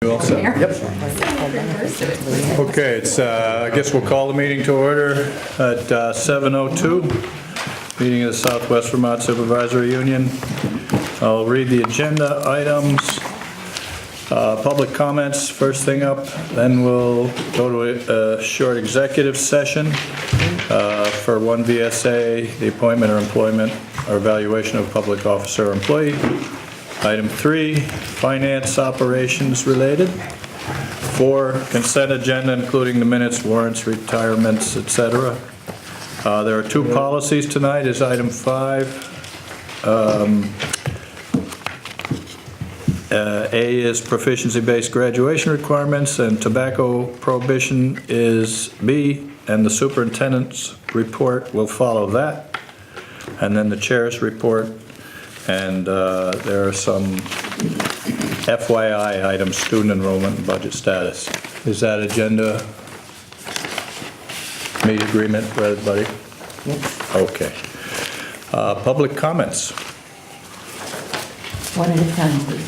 You all set? Yep. Okay, it's, I guess we'll call the meeting to order at 7:02. Meeting of the Southwest Vermont Supervisory Union. I'll read the agenda items. Public comments, first thing up. Then we'll go to a short executive session for 1 VSA, the appointment or employment or evaluation of public officer or employee. Item 3, finance operations related. 4, consent agenda, including the minutes, warrants, retirements, etc. There are 2 policies tonight, is item 5. A is proficiency-based graduation requirements, and tobacco prohibition is B, and the superintendent's report will follow that. And then the chair's report, and there are some FYI items, student enrollment and budget status. Is that agenda meet agreement for everybody? Yes. Okay. Public comments. One at a time, please.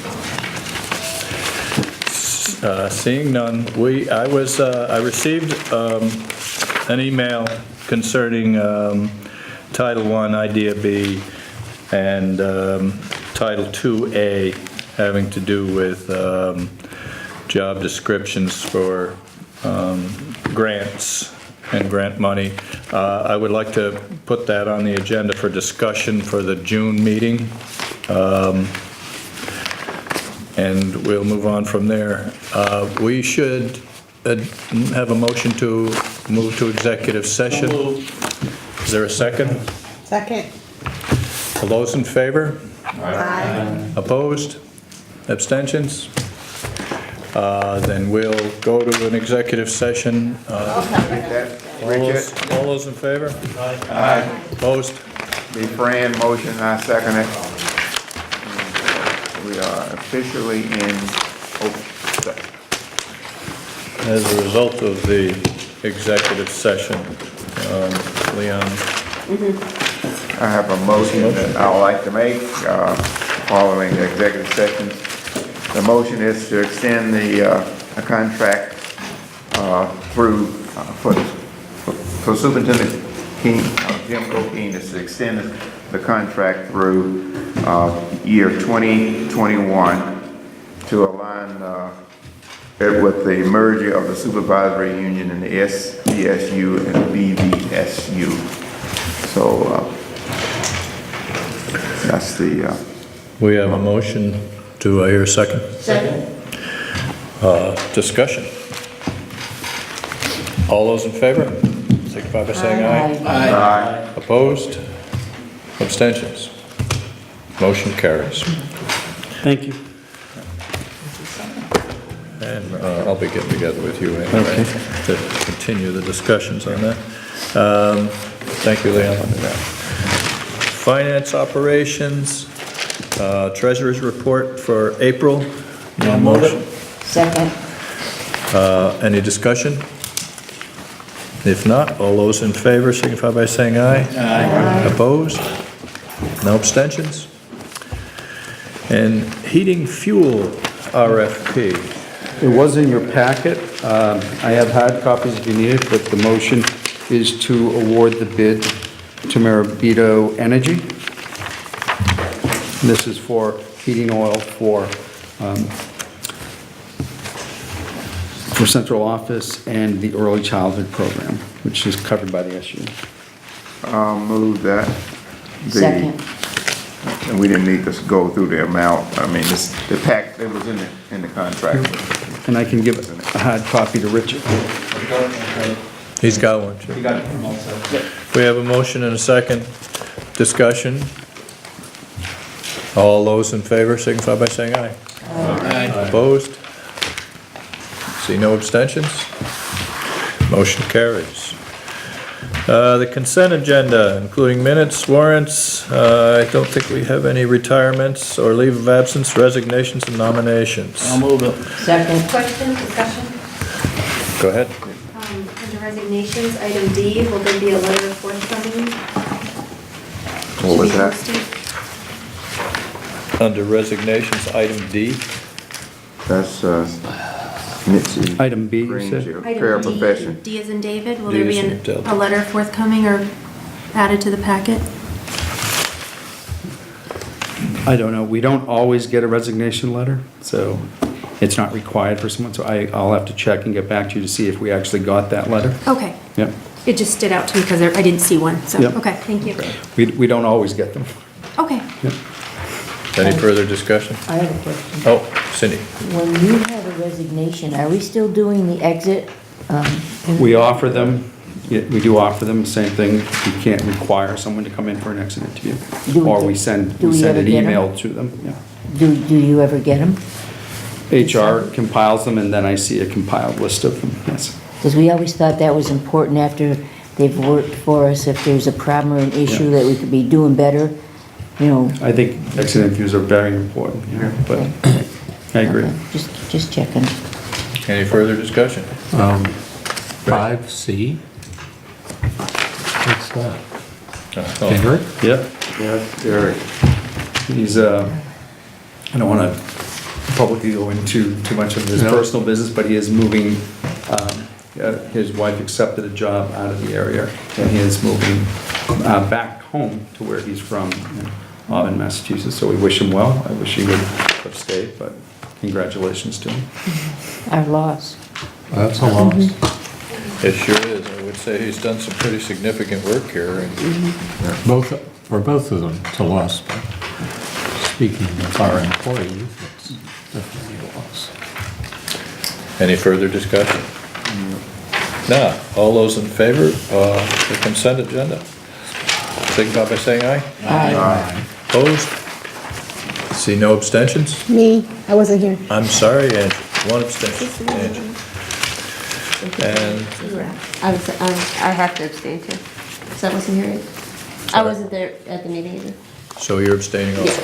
Seeing none, I received an email concerning Title I, Idea B, and Title IIA having to do with job descriptions for grants and grant money. I would like to put that on the agenda for discussion for the June meeting. And we'll move on from there. We should have a motion to move to executive session. Is there a second? Second. All those in favor? Aye. Opposed? Abstentions? Then we'll go to an executive session. All those in favor? Aye. Opposed? Be Fran, motion, I second it. We are officially in open session. As a result of the executive session, Leon. I have a motion that I would like to make following the executive session. The motion is to extend the contract through for Superintendent King, Jim Cokeen, is to extend the contract through year 2021 to align it with the merger of the supervisory union and the SVSU and BVSU. So that's the. We have a motion. Do I hear a second? Second. Discussion. All those in favor? Signify by saying aye. Aye. Opposed? Abstentions? Motion carries. Thank you. And I'll be getting together with you anyway to continue the discussions on that. Thank you, Leon. Finance operations, treasurer's report for April. Need a motion? Second. Any discussion? If not, all those in favor signify by saying aye. Aye. Opposed? No abstentions? And heating fuel RFP. It was in your packet. I have hard copies if you need it, but the motion is to award the bid to Marabito Energy. This is for heating oil for central office and the early childhood program, which is covered by the SU. I'll move that. Second. And we didn't need to go through the amount. I mean, the pack, it was in the contract. And I can give a hard copy to Richard. He's got one. He got it from also. We have a motion and a second. Discussion. All those in favor signify by saying aye. Aye. Opposed? See no abstentions? Motion carries. The consent agenda, including minutes, warrants. I don't think we have any retirements or leave of absence, resignations, and nominations. I'll move it. Second. Question, discussion? Go ahead. Under resignations, item D, will there be a letter forthcoming? What was that? Under resignations, item D. That's Mitzi. Item B, you Green said? Shield, Item D, paraprofession. D as in David, will D there as be in Delta. a letter forthcoming or added to the packet? I don't know. We don't always get a resignation letter, so it's not required for someone, so I'll have to check and get back to you to see if we actually got that letter. Okay. Yep. It just stood out to me because I didn't see one, so, Yep. okay, thank you. We don't always get them. Okay. Yep. Any further discussion? I have a question. Oh, Cindy. When you have a resignation, are we still doing the exit? We offer them, yeah, we do offer them, same thing. We can't require someone to come in for an exit interview. Do we Or get- we send do we ever an get 'em? email to them, yeah. Do you ever get them? HR compiles them, and then I see a compiled list of them, yes. Because we always thought that was important after they've worked for us, if there's a problem or an issue that we could be doing better, you know. I think exit interviews are very important, yeah, but I agree. Okay, Just checking. Any further discussion? 5C? What's that? Oh, Henry? Yeah, Yes, Derek. he's, I don't want to publicly go into too much of his No. personal business, but he is moving, his wife accepted a job out of the area, and he is moving back home to where he's from, in Auburn, Massachusetts, so we wish him well. I wish he would have stayed, but congratulations to him. Our loss. That's a loss. It sure is. I would say he's done some pretty significant work here. And Both, for both of them, it's a loss. But speaking of our employees, it's definitely a loss. any further discussion? Now, all those in favor of the consent agenda, signify by saying aye. Aye. Opposed? See no abstentions? Me, I wasn't here. I'm sorry, Angie. One abstention, Angie. And I have to abstain too, because I wasn't here. I wasn't there at the meeting either. so you're abstaining also?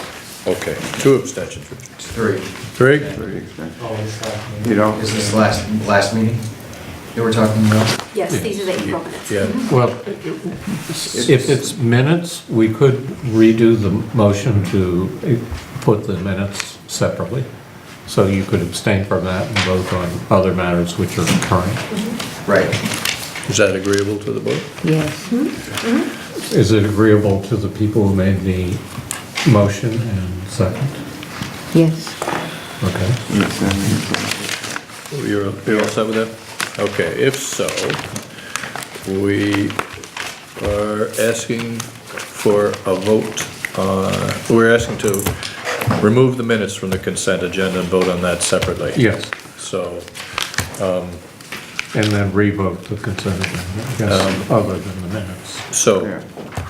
Okay, two abstentions. Three. Three? Pretty expensive. You know, Is this last meeting that we're talking about? Yes, these are the April minutes. Yeah. Well, if it's minutes, we could redo the motion to put the minutes separately. So you could abstain from that and vote on other matters which are current. Right. Is that agreeable to the board? Yes. Is it agreeable to the people who made the motion and second? Yes. Okay. You're all set with that? Okay, if so, we are asking for a vote, we're asking to remove the minutes from the consent agenda and vote on that separately. Yes, So, and then revote the consent agenda, I guess, other than the minutes. so, Yeah.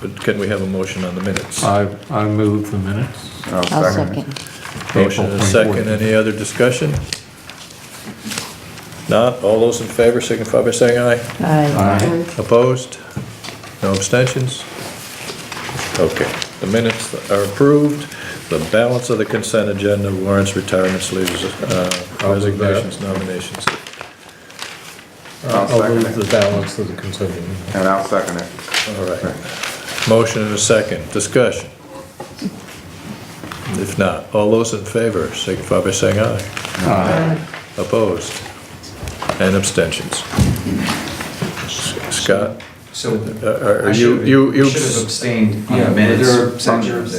but can we have a motion on the minutes? I move the minutes. I'll second. Motion and a second, any other discussion? Not, all those in favor signify by saying aye. Aye. Opposed? No abstentions? Okay, the minutes are approved. The balance of the consent agenda, warrants, retirements, leaves, resignations, nominations. I'll second move it. the balance of the consent agenda. And I'll second it. All right. Motion and a second. Discussion. If not, all those in favor signify by saying aye. Aye. Opposed? And abstentions. Scott? So Are I you, should you, should have abstained on the minutes.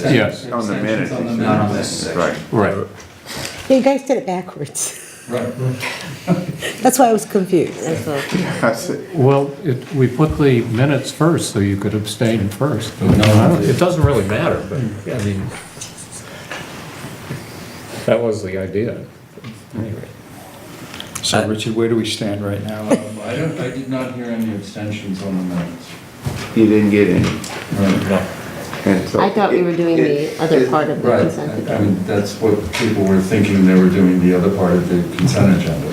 Yes. On the minutes. Not on this section. Right. Right. Yeah, you guys did it backwards. Right. That's why I was confused. That's it. Well, we put the minutes first, so you could abstain first. But no, it doesn't really matter, but, I mean, that was the idea. Anyway. So Richard, where do we stand right now? I did not hear any abstentions on the minutes. You didn't get any. And so I thought we were doing the other part of the Right, consent I agenda. mean, that's what people were thinking, they were doing the other part of the consent agenda.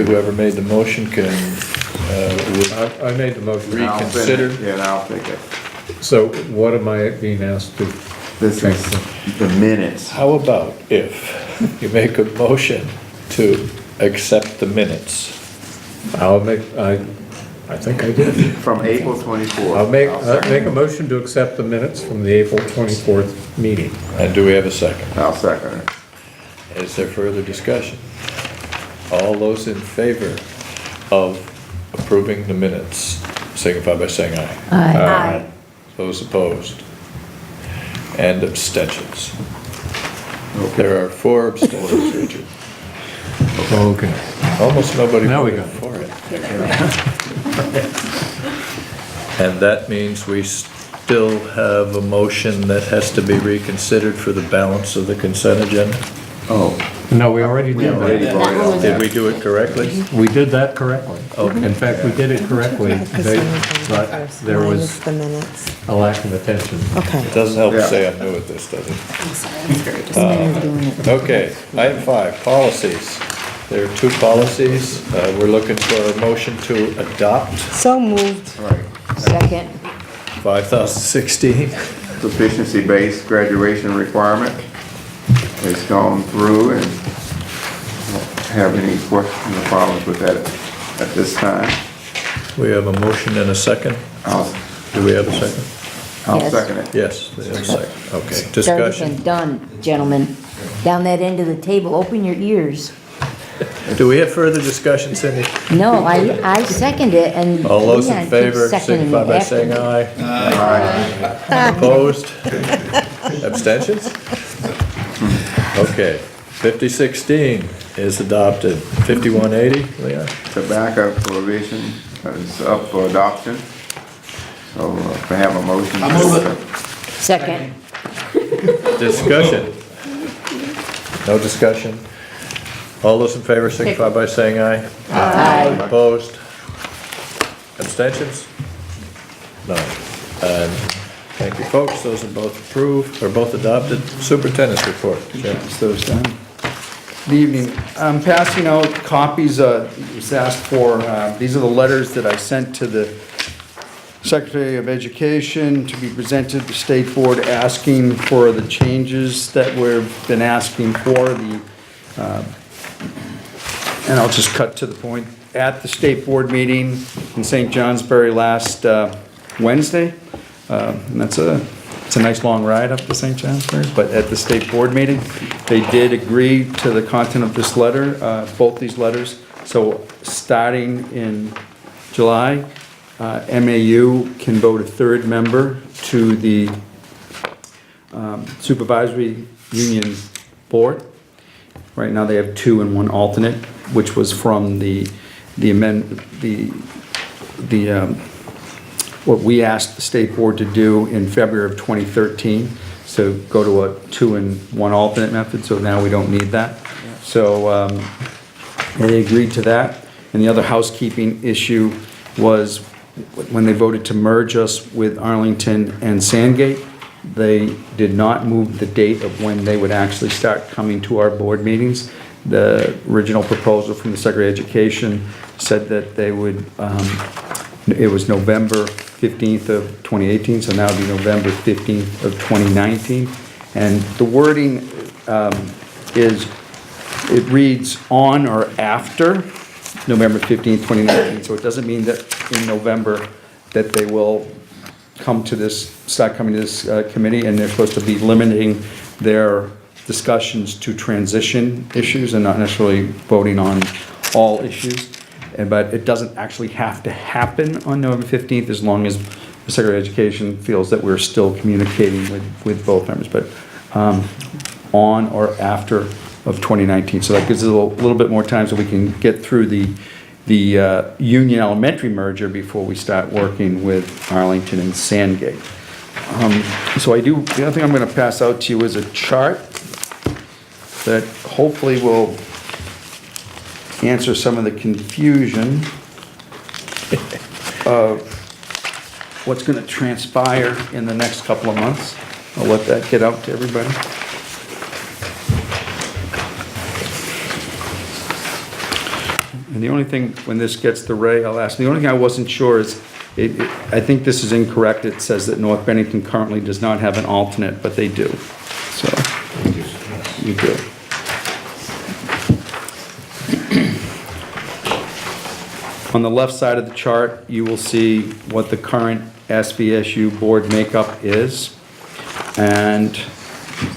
whoever made the motion can, I made the motion. And I'll finish. reconsider. Yeah, and I'll take it. So what am I being asked to? This is the minutes. How about if you make a motion to accept the minutes? I think I did. From April 24th. I'll make a motion to accept the minutes from the April 24th meeting. And do we have a second? I'll second it. Is there further discussion? All those in favor of approving the minutes, signify by saying aye. Aye. Those opposed? And abstentions? There are 4 abstentions, Richard. Okay. Almost nobody Now we voted go. for it. And that means we still have a motion that has to be reconsidered for the balance of the consent agenda. Oh, No, we already we did already that. voted on Did that. we do it correctly? We did that correctly. Okay. In fact, we did it correctly, but there Mine was is the minutes. a lack of attention. Okay. It doesn't help to Yeah. say I'm new at this, does it? They're doing it. Okay, item 5, policies. There are 2 policies. We're looking for a motion to adopt So moved. Right. Second. 5016. Proficiency-based graduation requirement. It's gone through and don't have any questions or problems with that at this time. We have a motion and a second. I'll Do we have a second? Yes. second it. Yes, we have a second. Okay, Start discussion. again. Done, gentlemen. Down that end of the table, open your ears. Do we have further discussion, Cindy? No, I second it and. All those Leon in keeps favor, seconding signify it by after. saying aye. Opposed? Abstentions? Okay, 5016 is adopted. 5180, Leon? Tobacco prohibition is up for adoption. So if I have a motion. I move it. Second. Discussion? No discussion? All those in favor signify by saying aye. Aye. Opposed? Abstentions? None. And thank you, folks. Those are both approved, or both adopted. Superintendent's report. Jim. Pass those down. Good evening. I'm passing out copies, it was asked for, these are the letters that I sent to the Secretary of Education to be presented to the State Board asking for the changes that we've been asking for. And I'll just cut to the point. At the State Board meeting in St. Johnsbury last Wednesday, and it's a nice long ride up to St. Johnsbury, but at the State Board meeting, they did agree to the content of this letter, both these letters. So starting in July, MAU can vote a 3rd member to the Supervisory Union Board. Right now, they have 2 and 1 alternate, which was from what we asked the State Board to do in February of 2013. So go to a 2 and 1 alternate method, so now we don't need that. So they agreed to that. And the other housekeeping issue was when they voted to merge us with Arlington and Sandgate, they did not move the date of when they would actually start coming to our board meetings. The original proposal from the Secretary of Education said that they would, it was November 15th of 2018, so now it'll be November 15th of 2019. And the wording it reads on or after November 15th, 2019. So it doesn't mean that in November that they will start coming to this committee, and they're supposed to be limiting their discussions to transition issues and not necessarily voting on all issues. But it doesn't actually have to happen on November 15th as long as the Secretary of Education feels that we're still communicating with both members, but on or after of 2019. So that gives us a little bit more time so we can get through the Union Elementary merger before we start working with Arlington and Sandgate. The other thing I'm going to pass out to you is a chart that hopefully will answer some of the confusion of what's going to transpire in the next couple of months. I'll let that get out to everybody. And the only thing, when this gets to Ray, I'll ask, the only thing I wasn't sure is, I think this is incorrect. It says that North Bennington currently does not have an alternate, but they do. So, you do. On the left side of the chart, you will see what the current SVSU board makeup is. And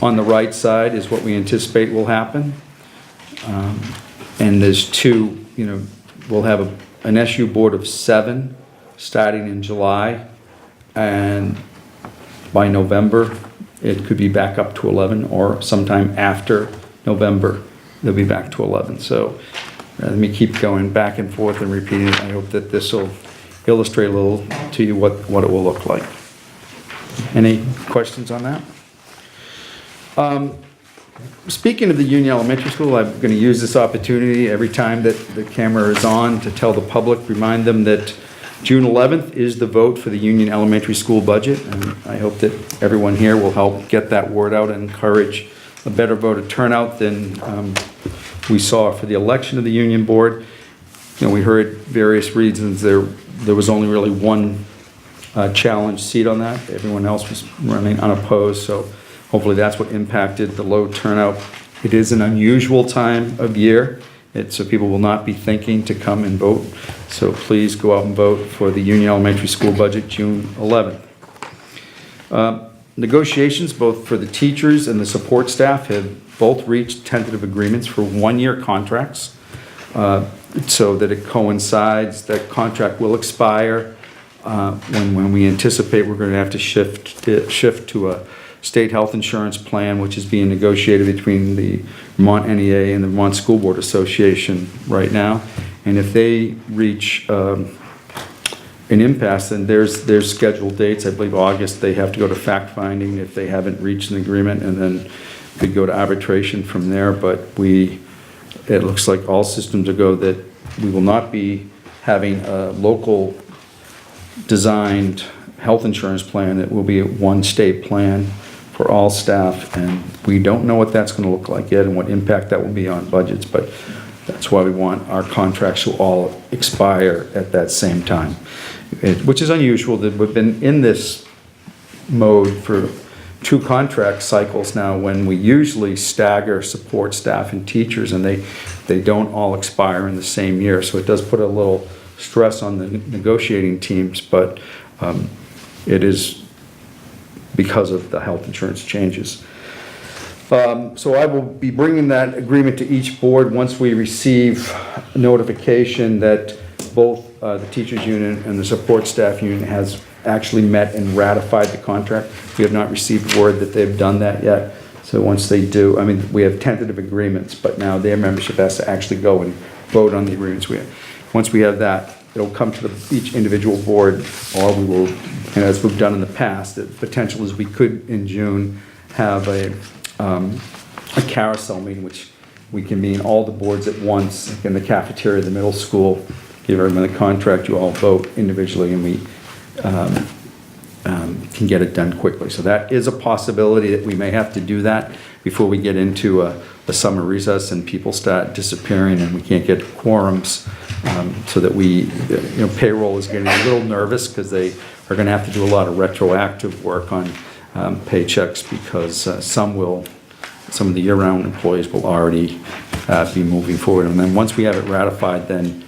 on the right side is what we anticipate will happen. And there's two, we'll have an SU board of 7 starting in July, and by November, it could be back up to 11, or sometime after November, they'll be back to 11. So let me keep going back and forth and repeating it. I hope that this will illustrate a little to you what it will look like. Any questions on that? Speaking of the Union Elementary School, I'm going to use this opportunity every time that the camera is on to tell the public, remind them that June 11th is the vote for the Union Elementary School budget, and I hope that everyone here will help get that word out and encourage a better voter turnout than we saw for the election of the Union Board. We heard various reasons. There was only really one challenge seat on that. Everyone else was running unopposed, so hopefully that's what impacted the low turnout. It is an unusual time of year, so people will not be thinking to come and vote. So please go out and vote for the Union Elementary School budget, June 11th. Negotiations, both for the teachers and the support staff, have both reached tentative agreements for one-year contracts, so that it coincides. That contract will expire when we anticipate we're going to have to shift to a state health insurance plan, which is being negotiated between the Vermont NEA and the Vermont School Board Association right now. And if they reach an impasse, then there's scheduled dates. I believe August, they have to go to fact finding if they haven't reached an agreement, and then could go to arbitration from there. But it looks like all systems are go that we will not be having a local designed health insurance plan. It will be a one state plan for all staff, and we don't know what that's going to look like yet and what impact that will be on budgets, but that's why we want our contracts to all expire at that same time, which is unusual. That we've been in this mode for 2 contract cycles now, when we usually stagger support staff and teachers, and they don't all expire in the same year. So it does put a little stress on the negotiating teams, but it is because of the health insurance changes. So I will be bringing that agreement to each board once we receive notification that both the teachers union and the support staff union has actually met and ratified the contract. We have not received word that they've done that yet. So once they do, we have tentative agreements, but now their membership has to actually go and vote on the agreements we have. Once we have that, it'll come to each individual board, or we will, and as we've done in the past, the potential is we could in June have a carousel meeting, which we can meet all the boards at once in the cafeteria of the middle school, give everyone the contract, you all vote individually, and we can get it done quickly. So that is a possibility that we may have to do that before we get into a summer recess and people start disappearing and we can't get quorums, so that payroll is getting a little nervous because they are going to have to do a lot of retroactive work on paychecks, because some of the year-round employees will already be moving forward. And then once we have it ratified, then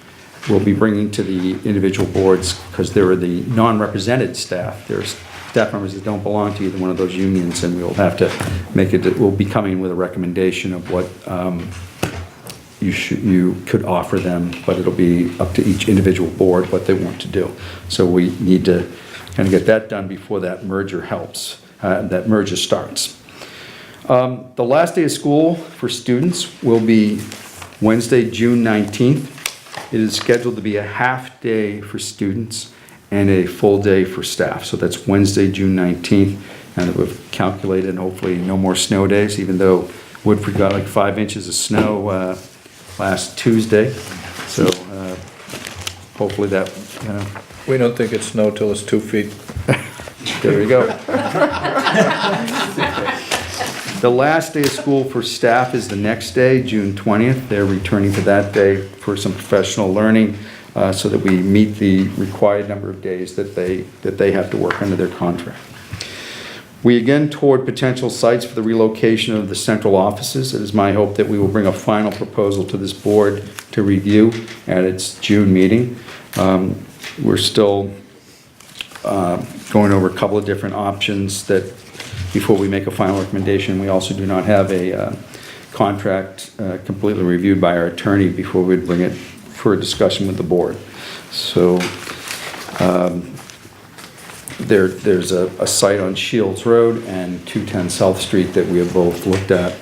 we'll be bringing to the individual boards, because there are the non-represented staff. There's staff members that don't belong to either one of those unions, and we'll have to we'll be coming with a recommendation of what you could offer them, but it'll be up to each individual board what they want to do. So we need to kind of get that done before that merger starts. The last day of school for students will be Wednesday, June 19th. It is scheduled to be a half day for students and a full day for staff. So that's Wednesday, June 19th, and we've calculated hopefully no more snow days, even though Woodford got like 5 inches of snow last Tuesday. So hopefully that... We don't think it's snow till it's 2 feet. There we go. The last day of school for staff is the next day, June 20th. They're returning to that day for some professional learning, so that we meet the required number of days that they have to work under their contract. We again toured potential sites for the relocation of the central offices. It is my hope that we will bring a final proposal to this board to review at its June meeting. We're still going over a couple of different options that before we make a final recommendation. We also do not have a contract completely reviewed by our attorney before we'd bring it for a discussion with the board. So there's a site on Shields Road and 210 South Street that we have both looked at.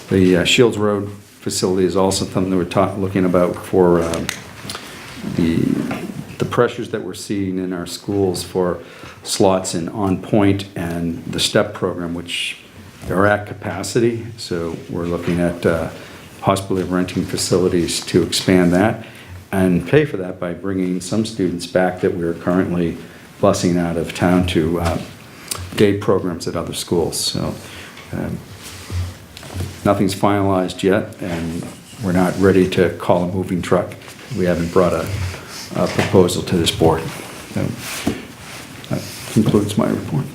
The Shields Road facility is also something that we're looking about for the pressures that we're seeing in our schools for slots in On Point and the STEP program, which are at capacity. So we're looking at possibly renting facilities to expand that and pay for that by bringing some students back that we're currently busing out of town to day programs at other schools. So nothing's finalized yet, and we're not ready to call a moving truck. We haven't brought a proposal to this board. So that concludes my report.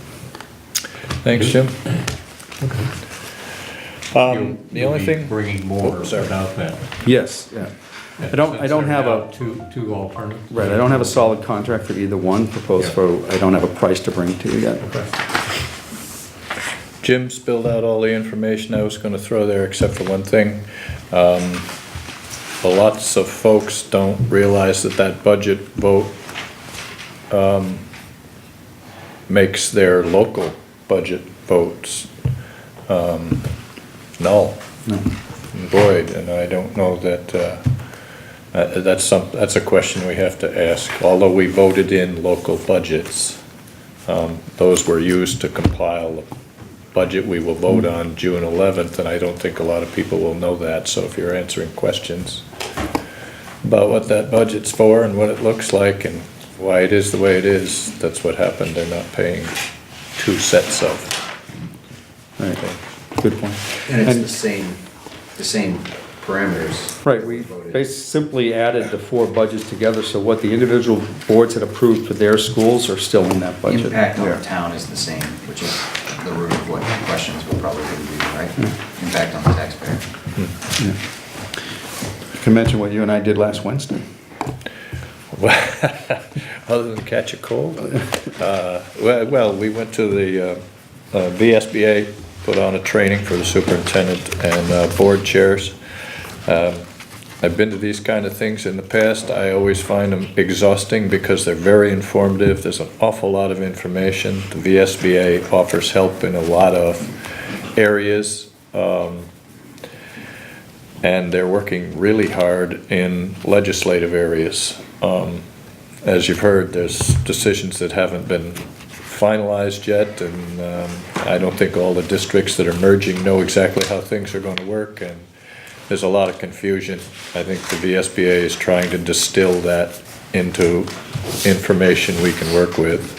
Thanks, Jim. The only thing. Bringing more Oops, sorry. without that. Yes, yeah. I don't have a, Two alternatives. right, I don't have a solid contract for either one proposed for, I don't have a price to bring to you yet. Okay. Jim spilled out all the information I was gonna throw there, except for one thing. Lots of folks don't realize that budget vote makes their local budget votes null and void, and I don't know that, that's a question we have to ask. Although we voted in local budgets, those were used to compile the budget we will vote on June 11th, and I don't think a lot of people will know that. So if you're answering questions about what that budget's for and what it looks like and why it is the way it is, that's what happened. They're not paying two sets of. Right, good point. And it's the same parameters. Right, we simply added the four budgets together, so what the individual boards had approved for their schools are still in that budget. Impact on the town is the same, which is the root of what questions will probably be, right? Impact on the taxpayer. Yeah. I can mention what you and I did last Wednesday. Other than catch a cold? Well, we went to the VSBA, put on a training for the superintendent and board chairs. I've been to these kind of things in the past. I always find them exhausting because they're very informative. There's an awful lot of information. The VSBA offers help in a lot of areas. And they're working really hard in legislative areas. As you've heard, there's decisions that haven't been finalized yet, and I don't think all the districts that are merging know exactly how things are going to work, and there's a lot of confusion. I think the VSBA is trying to distill that into information we can work with.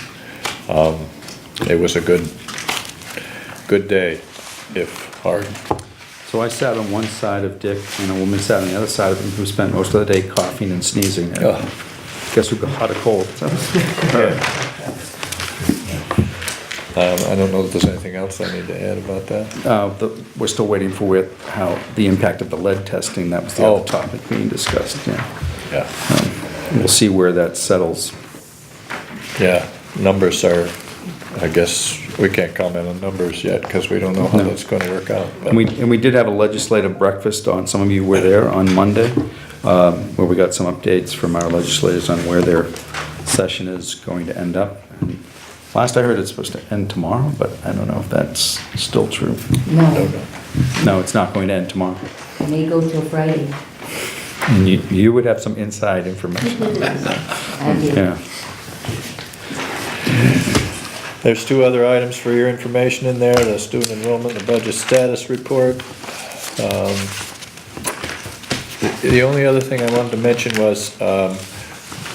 It was a good day, if hard. So I sat on one side of Dick, and a woman sat on the other side of him who spent most of the day coughing and sneezing. Oh. Guess who caught a cold? I don't know if there's anything else I need to add about that. We're still waiting for how the impact of the lead testing, that was the Oh. other topic being discussed, yeah. Yeah, We'll see where that settles. yeah, numbers are, I guess, we can't comment on numbers yet because we don't know how that's going to work out. but- And we did have a legislative breakfast on, some of you were there on Monday, where we got some updates from our legislators on where their session is going to end up. And last I heard, it's supposed to end tomorrow, but I don't know if that's still true. No, No, it's not going to end tomorrow. it may go till Friday. And you would have some inside information. I did. Yeah. There's two other items for your information in there, the student enrollment, the budget status report. The only other thing I wanted to mention was,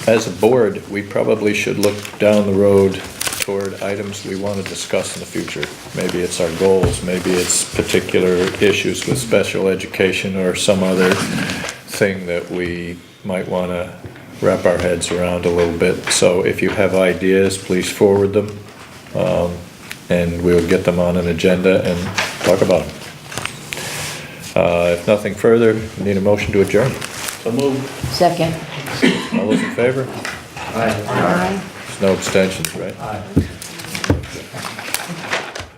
as a board, we probably should look down the road toward items we want to discuss in the future. Maybe it's our goals, maybe it's particular issues with special education or some other thing that we might want to wrap our heads around a little bit. So if you have ideas, please forward them, and we'll get them on an agenda and talk about them. If nothing further, we need a motion to adjourn. Second. All those in favor? Aye. There's no abstentions, right? Aye.